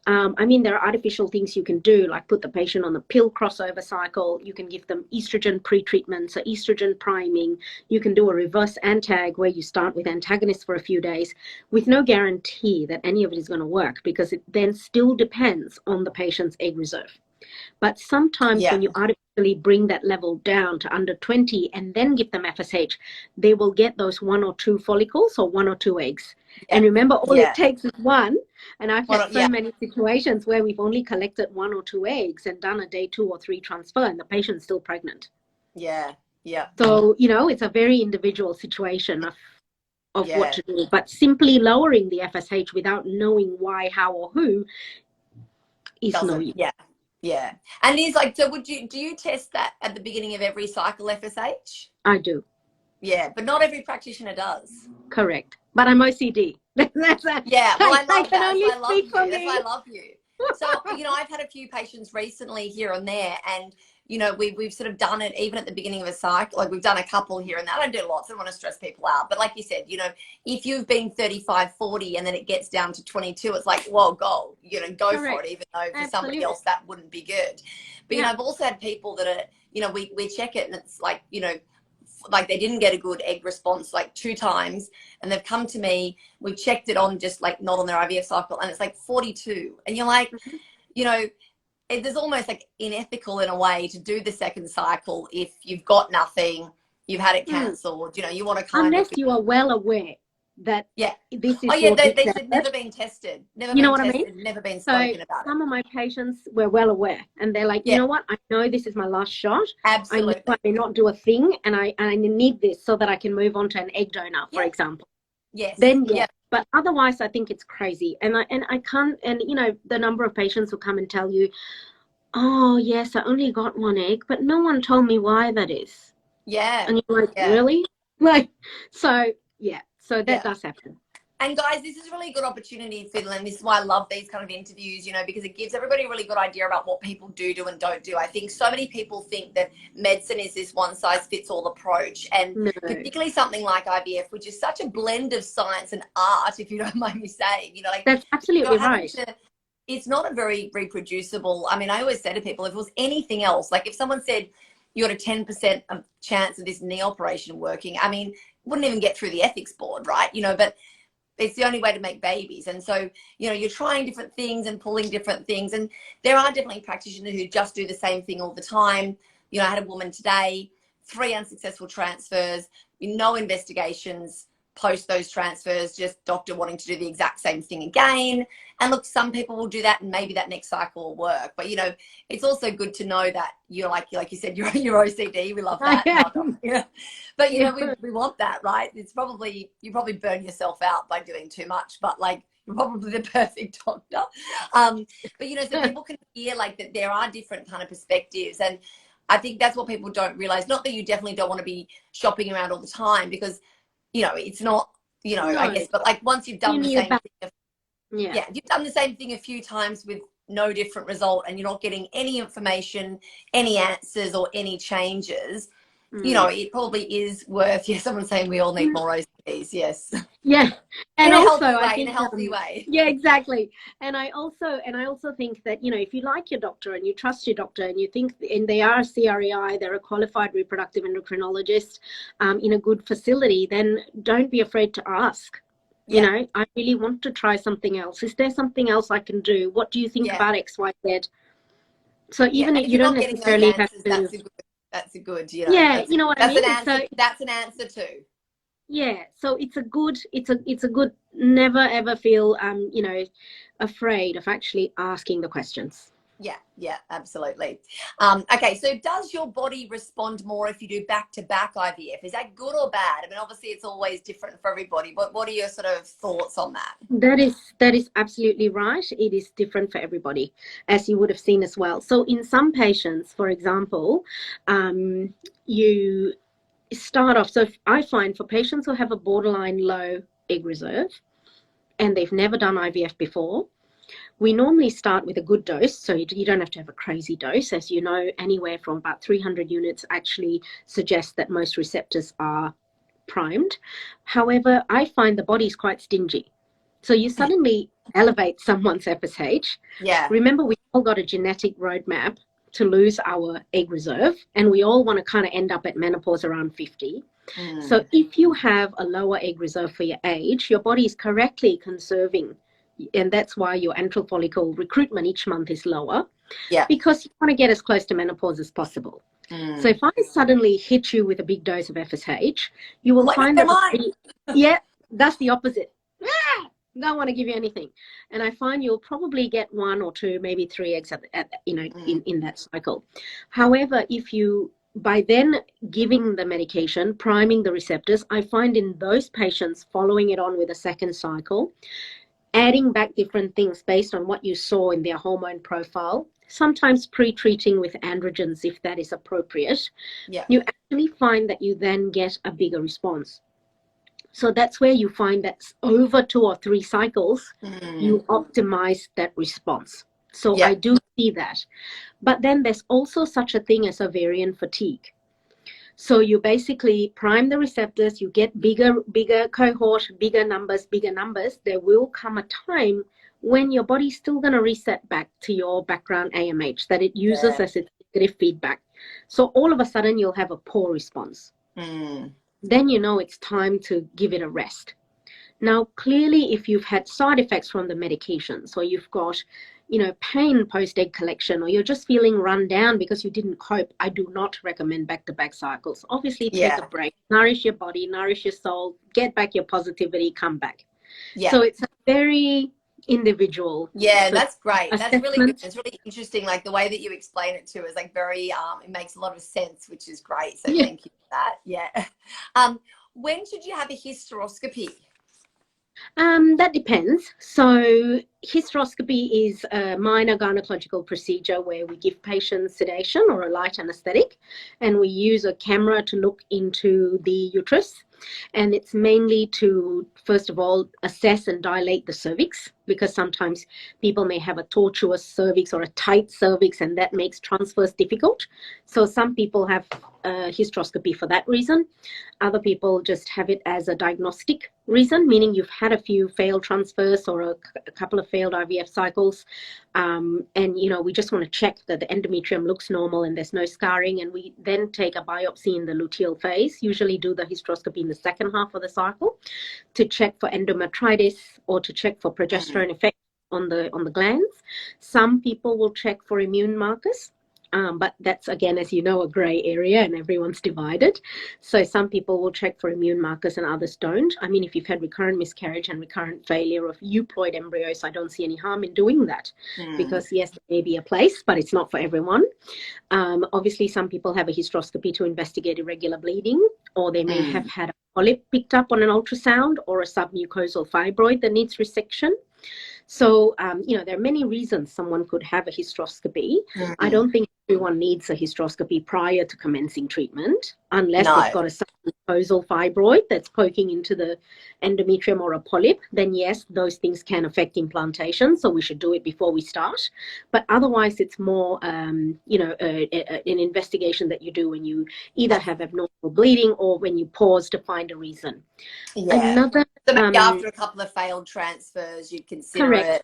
I mean, there are artificial things you can do, like put the patient on a pill crossover cycle. You can give them estrogen pre-treatment, so estrogen priming. You can do a reverse antag where you start with antagonists for a few days with no guarantee that any of it is going to work, because it then still depends on the patient's egg reserve. But sometimes when you artificially bring that level down to under 20 and then give them FSH, they will get those 1 or 2 follicles or 1 or 2 eggs. And remember, all it takes is 1. And I've had so many situations where we've only collected 1 or 2 eggs and done a day 2 or 3 transfer, and the patient's still pregnant. Yeah. So, you know, it's a very individual situation of what to do. But simply lowering the FSH without knowing why, how, or who is no use. Yeah. And it's like, so do you test that at the beginning of every cycle, FSH? I do. Yeah, but not every practitioner does. Correct. But I'm OCD. Well, I love that. That's why I love you. So, I've had a few patients recently here and there, and we've sort of done it even at the beginning of a cycle. Like we've done a couple here and there. I don't do lots. I don't want to stress people out. But like you said, if you've been 35, 40 and then it gets down to 22, it's like, well, go for it, even though for somebody else that wouldn't be good. But, I've also had people that are, we check it and it's like, like they didn't get a good egg response like 2 times, and they've come to me, we've checked it on just like not on their IVF cycle, and it's like 42. And you're like, there's almost like unethical in a way to do the second cycle if you've got nothing, you've had it cancelled, you want to unless you are well aware that this is they said never been tested, never been tested, never been spoken about. Some of my patients were well aware, and they're like, you know what, I know this is my last shot. Absolutely. I may not do a thing, and I need this so that I can move on to an egg donor, for example. Yes. Then but otherwise I think it's crazy. And I can't, and the number of patients who come and tell you, oh yes, I only got 1 egg, but no one told me why that is. Yeah. And you're like, really? Like, so that does happen. And guys, this is really a good opportunity, Fiddle, and this is why I love these kind of interviews, because it gives everybody a really good idea about what people do and don't do. I think so many people think that medicine is this one-size-fits-all approach, and particularly something like IVF, which is such a blend of science and art, if you don't mind me saying. That's absolutely right. It's not a very reproducible. I mean, I always say to people, if it was anything else, like if someone said you got a 10% of chance of this knee operation working, I mean, wouldn't even get through the ethics board, right? But it's the only way to make babies. And so, you're trying different things and pulling different things. And there are definitely practitioners who just do the same thing all the time. I had a woman today, 3 unsuccessful transfers, no investigations post those transfers, just doctor wanting to do the exact same thing again. And look, some people will do that and maybe that next cycle will work. But, it's also good to know that you're like you said, you're OCD. We love that. But, we want that, right? You probably burn yourself out by doing too much, but like, you're probably the perfect doctor. But, so people can hear like that there are different kind of perspectives. And I think that's what people don't realize. Not that you definitely don't want to be shopping around all the time, because it's not, I guess, but like once you've done the same thing, if you've done the same thing a few times with no different result, and you're not getting any information, any answers, or any changes, it probably is worth, someone's saying we all need more OCDs, yes. Yeah. And in a healthy way. Yeah, exactly. And I also think that, if you like your doctor and you trust your doctor and you think, and they are a CREI, they're a qualified reproductive endocrinologist in a good facility, then don't be afraid to ask. I really want to try something else. Is there something else I can do? What do you think about X, Y, Z? So even if you don't necessarily have to. That's a good, you know what I mean? That's an answer too. Yeah, so it's a good, never ever feel, afraid of actually asking the questions. Yeah, absolutely. Okay, so does your body respond more if you do back-to-back IVF? Is that good or bad? I mean, obviously it's always different for everybody, but what are your sort of thoughts on that? That is absolutely right. It is different for everybody, as you would have seen as well. So in some patients, for example, you start off, so I find for patients who have a borderline low egg reserve and they've never done IVF before, we normally start with a good dose, so you don't have to have a crazy dose. As you know, anywhere from about 300 units actually suggests that most receptors are primed. However, I find the body's quite stingy. So you suddenly elevate someone's FSH. Yeah. Remember, we all got a genetic roadmap to lose our egg reserve, and we all want to kind of end up at menopause around 50. So if you have a lower egg reserve for your age, your body is correctly conserving, and that's why your antral follicle recruitment each month is lower, because you want to get as close to menopause as possible. So if I suddenly hit you with a big dose of FSH, you will find that that's the opposite. Don't want to give you anything. And I find you'll probably get 1 or 2, maybe 3 eggs in that cycle. However, if you, by then giving the medication, priming the receptors, I find in those patients following it on with a second cycle, adding back different things based on what you saw in their hormone profile, sometimes pre-treating with androgens if that is appropriate, you actually find that you then get a bigger response. So that's where you find that over 2 or 3 cycles, you optimize that response. So Yeah. I do see that. But then there's also such a thing as ovarian fatigue. So you basically prime the receptors, you get bigger cohort, bigger numbers. There will come a time when your body's still going to reset back to your background AMH that it uses as its negative feedback. So all of a sudden you'll have a poor response. Then you know it's time to give it a rest. Now, clearly, if you've had side effects from the medications, or you've got, pain post-egg collection, or you're just feeling run down because you didn't cope, I do not recommend back-to-back cycles. Obviously, take a break, nourish your body, nourish your soul, get back your positivity, come back. Yeah. So it's a very individual. Yeah, that's great. assessment. That's really good. It's really interesting. Like the way that you explain it too is like very, it makes a lot of sense, which is great. So thank you for that. Yeah. When should you have a hysteroscopy? That depends. So hysteroscopy is a minor gynecological procedure where we give patients sedation or a light anesthetic, and we use a camera to look into the uterus. And it's mainly to, first of all, assess and dilate the cervix, because sometimes people may have a tortuous cervix or a tight cervix, and that makes transfers difficult. So some people have hysteroscopy for that reason. Other people just have it as a diagnostic reason, meaning you've had a few failed transfers or a couple of failed IVF cycles. And, we just want to check that the endometrium looks normal and there's no scarring. And we then take a biopsy in the luteal phase, usually do the hysteroscopy in the second half of the cycle to check for endometritis or to check for progesterone effect on the glands. Some people will check for immune markers. But that's, again, as you know, a grey area and everyone's divided. So some people will check for immune markers and others don't. I mean, if you've had recurrent miscarriage and recurrent failure of euploid embryos, I don't see any harm in doing that because, yes, there may be a place, but it's not for everyone. Obviously, some people have a hysteroscopy to investigate irregular bleeding, or they may have had a polyp picked up on an ultrasound or a submucosal fibroid that needs resection. So, there are many reasons someone could have a hysteroscopy. I don't think everyone needs a hysteroscopy prior to commencing treatment, unless they've got a submucosal fibroid that's poking into the endometrium or a polyp. Then, yes, those things can affect implantation. So we should do it before we start. But otherwise, it's more, an investigation that you do when you either have abnormal bleeding or when you pause to find a reason. Yeah. So maybe after a couple of failed transfers, you'd consider it.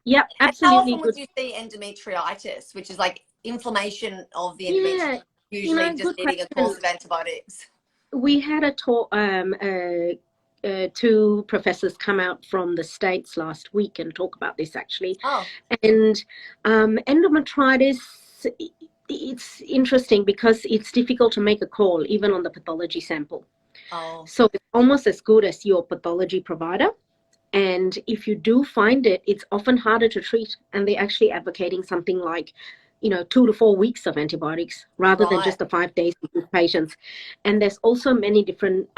Yep, absolutely. And how often would you see endometritis, which is like inflammation of the endometrium, usually just needing a course of antibiotics? We had a talk, two professors come out from the States last week and talk about this actually. And endometritis, it's interesting because it's difficult to make a call even on the pathology sample. So it's almost as good as your pathology provider. And if you do find it, it's often harder to treat. And they're actually advocating something like, 2 to 4 weeks of antibiotics rather than just the 5 days with patients. And there's also many different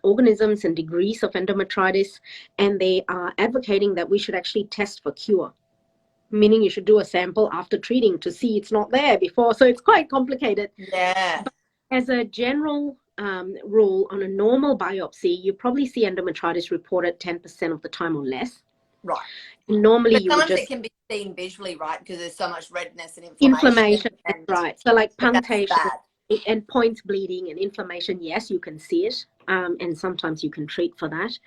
organisms and degrees of endometritis. And they are advocating that we should actually test for cure, meaning you should do a sample after treating to see it's not there before. So it's quite complicated. Yeah. But as a general rule, on a normal biopsy, you probably see endometritis reported 10% of the time or less. Right. Normally, but sometimes it can be seen visually, right? Because there's so much redness and inflammation. Right. So like punctation and points bleeding and inflammation, yes, you can see it. And sometimes you can treat for that.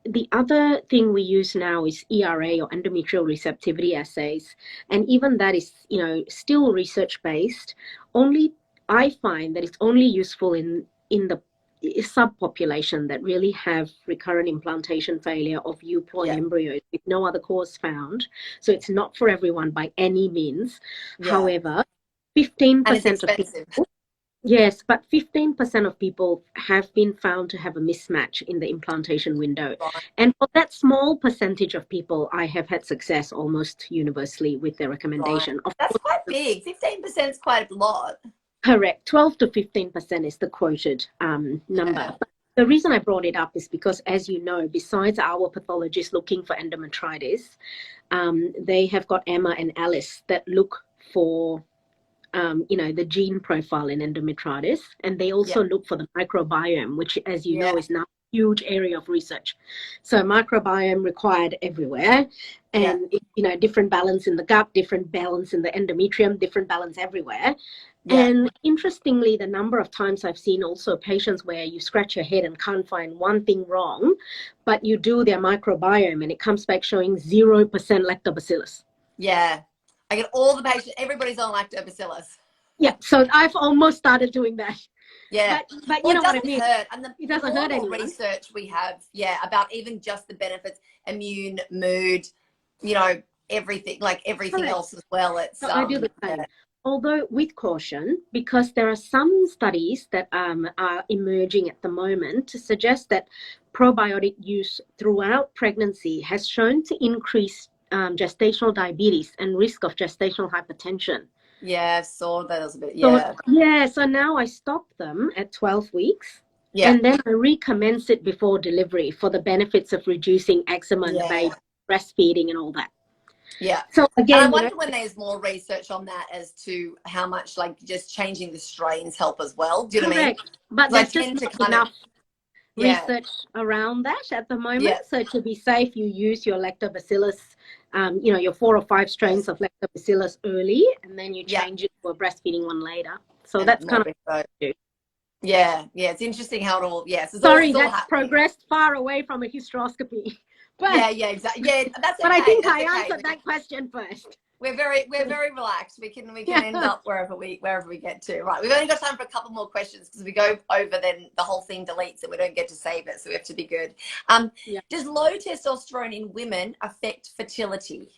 The other thing we use now is ERA or endometrial receptivity assays. And even that is, still research-based. I find that it's only useful in the subpopulation that really have recurrent implantation failure of euploid embryos with no other cause found. So it's not for everyone by any means. However, 15% of people, yes, but 15% of people have been found to have a mismatch in the implantation window. And for that small percentage of people, I have had success almost universally with their recommendation. That's quite big. 15% is quite a lot. Correct. 12 to 15% is the quoted number. But the reason I brought it up is because, as you know, besides our pathologists looking for endometritis, they have got Emma and Alice that look for, the gene profile in endometritis. And they also look for the microbiome, which, as you know, is now huge area of research. So microbiome required everywhere, and you know, different balance in the gut, different balance in the endometrium, different balance everywhere. And interestingly, the number of times I've seen also patients where you scratch your head and can't find one thing wrong, but you do their microbiome and it comes back showing 0% lactobacillus. Yeah. I get all the patients, everybody's on lactobacillus. Yeah, so I've almost started doing that. Yeah. But well, you know what I mean. Hurt. And it doesn't hurt anyone. Research we have, about even just the benefits, immune, mood, you know, everything, like everything else as well. It's so I do the same. Although with caution, because there are some studies that are emerging at the moment to suggest that probiotic use throughout pregnancy has shown to increase gestational diabetes and risk of gestational hypertension. Yeah, I saw that as a bit, so now I stop them at 12 weeks. And then I recommence it before delivery for the benefits of reducing eczema and baby breastfeeding and all that. Yeah. So again, and I wonder when there's more research on that as to how much, like, just changing the strains help as well. Do you know what I mean? But there's just not enough research around that at the moment. So to be safe, you use your lactobacillus, you know, your 4 or 5 strains of lactobacillus early, and then you change it to a breastfeeding one later. So that's kind of it's interesting how it all that's progressed far away from a hysteroscopy. But, exactly. Yeah, that's but I think I answered that question first. We're very relaxed. We can end up wherever we get to. Right, we've only got time for a couple more questions because if we go over, then the whole thing deletes and we don't get to save it. So we have to be good. Does low testosterone in women affect fertility?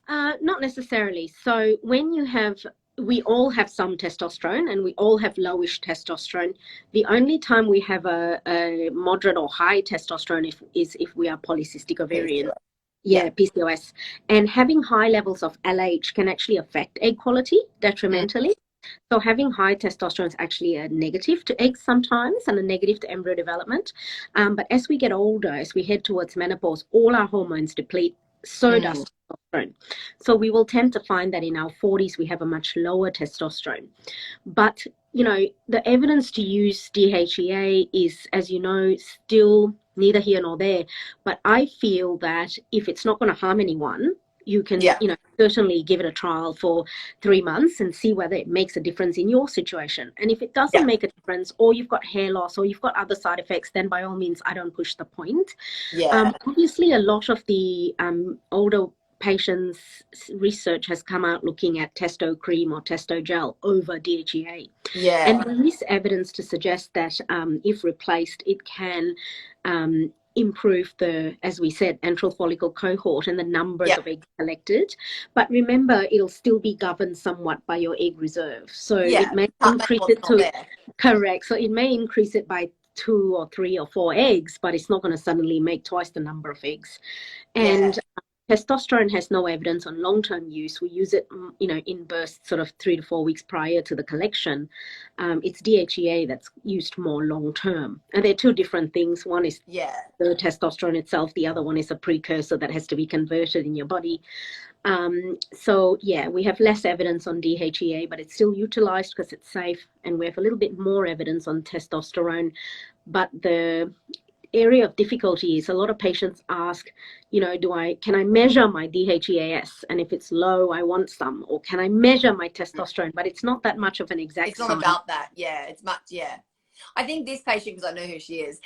Not necessarily. So when you have, we all have some testosterone and we all have lowish testosterone. The only time we have a moderate or high testosterone is if we are polycystic ovarian. PCOS. And having high levels of LH can actually affect egg quality detrimentally. So having high testosterone is actually a negative to eggs sometimes and a negative to embryo development. But as we get older, as we head towards menopause, all our hormones deplete. So does testosterone. So we will tend to find that in our 40s, we have a much lower testosterone. But, you know, the evidence to use DHEA is, as you know, still neither here nor there. But I feel that if it's not going to harm anyone, you can, you know, certainly give it a trial for 3 months and see whether it makes a difference in your situation. And if it doesn't make a difference, or you've got hair loss, or you've got other side effects, then by all means, I don't push the point. Obviously, a lot of the older patients' research has come out looking at testo cream or testo gel over DHEA. And there is evidence to suggest that if replaced, it can improve the, as we said, antral follicle cohort and the numbers of eggs collected. But remember, it'll still be governed somewhat by your egg reserve. So it may increase it to, so it may increase it by 2 or 3 or 4 eggs, but it's not going to suddenly make twice the number of eggs. And testosterone has no evidence on long-term use. We use it, you know, in bursts sort of 3 to 4 weeks prior to the collection. It's DHEA that's used more long-term. And they're 2 different things. One is the testosterone itself. The other one is a precursor that has to be converted in your body. So, we have less evidence on DHEA, but it's still utilized because it's safe. And we have a little bit more evidence on testosterone. But the area of difficulty is a lot of patients ask, you know, can I measure my DHEAS? And if it's low, I want some. Or can I measure my testosterone? But it's not that much of an exact It's not about that. It's much, I think this patient, because I know who she is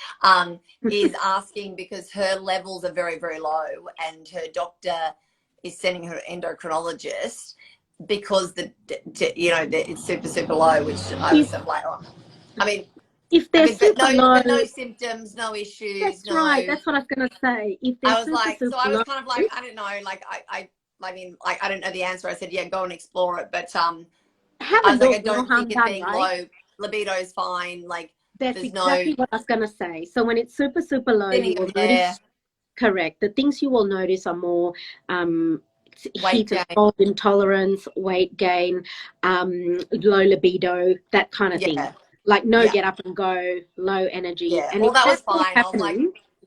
asking because her levels are very, very low and her doctor is sending her endocrinologist because it's super, super low, which I was sort of like, I mean, if there's no symptoms, no issues. That's right. That's what I was going to say. If I was like, so I was kind of like, I don't know, like I mean, like I don't know the answer. I said, go and explore it, but I was like, I don't think it being low, libido's fine. Like that's exactly what I was going to say. So when it's super, super low, you will notice. Correct. The things you will notice are more heat and cold intolerance, weight gain, low libido, that kind of thing. Like get up and go, low energy. And well, that was fine. I was like,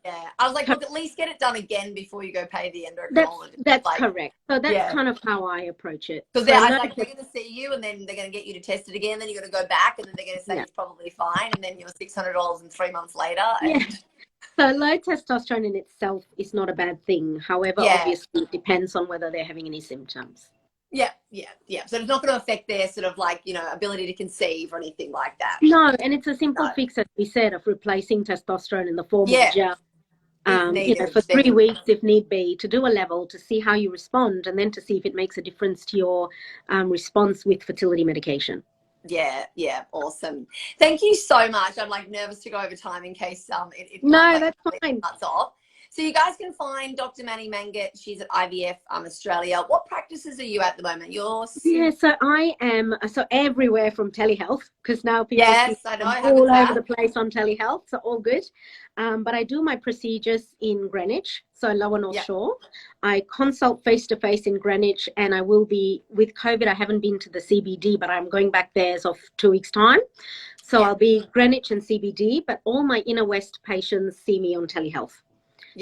Yeah. I was like, look, at least get it done again before you go pay the That's endocrinologist. Like, correct. So that's yeah. kind of how I approach it. Because So, I you was know, like, they're going to see you, and then they're going to get you to test it again. Then you're going to go back, and then they're going to say yeah. it's probably fine, and then you're $600 and 3 months later. Yeah. And So low testosterone in itself is not a bad thing. However, yeah. obviously it depends on whether they're having any symptoms. Yeah, yeah, yeah. So it's not going to affect their sort of like, you know, ability to conceive or anything like that. No, and it's a simple No. fix, as we said, of replacing testosterone in the form of Yeah, gel. if You know, needed. for 3 Then, weeks if need be, to do a level, to see how you respond, and then to see if it makes a difference to your response with fertility medication. yeah, yeah, awesome. Thank you so much. I'm like nervous to go over time in case it No, like, that's fine. cuts off. So you guys can find Dr. Manny Mangat. She's at IVF Australia. What practices are you at the moment? Yeah, so I am everywhere from telehealth, because now people yes, I know. I have all a over the place on telehealth, so all good. But I do my procedures in Greenwich, so Lower North Shore. I consult face-to-face in Greenwich, and I will be, with COVID, I haven't been to the CBD, but I'm going back there as of 2 weeks' time. So I'll be Greenwich and CBD, but all my Inner West patients see me on telehealth.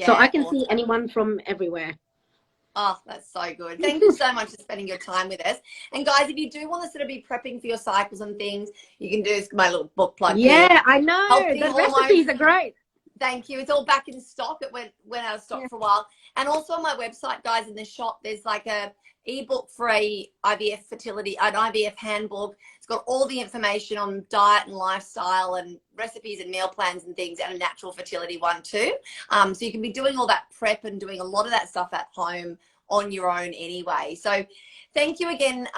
So I can see anyone from everywhere. Oh, that's so good. Thank you so much for spending your time with us. And guys, if you do want to sort of be prepping for your cycles and things, you can do my little book plug here. Yeah, I know. The recipes are great. Thank you. It's all back in stock. It went out of stock for a while. And also on my website, guys, in the shop, there's like a ebook for a IVF fertility, an IVF handbook. It's got all the information on diet and lifestyle and recipes and meal plans and things, and a natural fertility one too. So you can be doing all that prep and doing a lot of that stuff at home on your own anyway. So thank you again,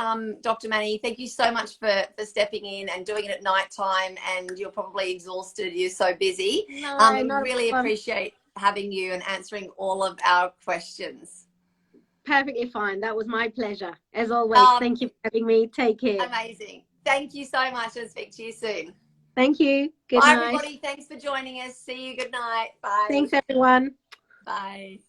Dr. Manny. Thank you so much for stepping in and doing it at night time, and you're probably exhausted. You're so busy. No, really appreciate having you and answering all of our questions. Perfectly fine. That was my pleasure. As always, thank you for having me. Take care. Amazing. Thank you so much. I'll speak to you soon. Thank you. Good night. Bye, everybody. Thanks for joining us. See you. Good night. Bye. Thanks, everyone. Bye.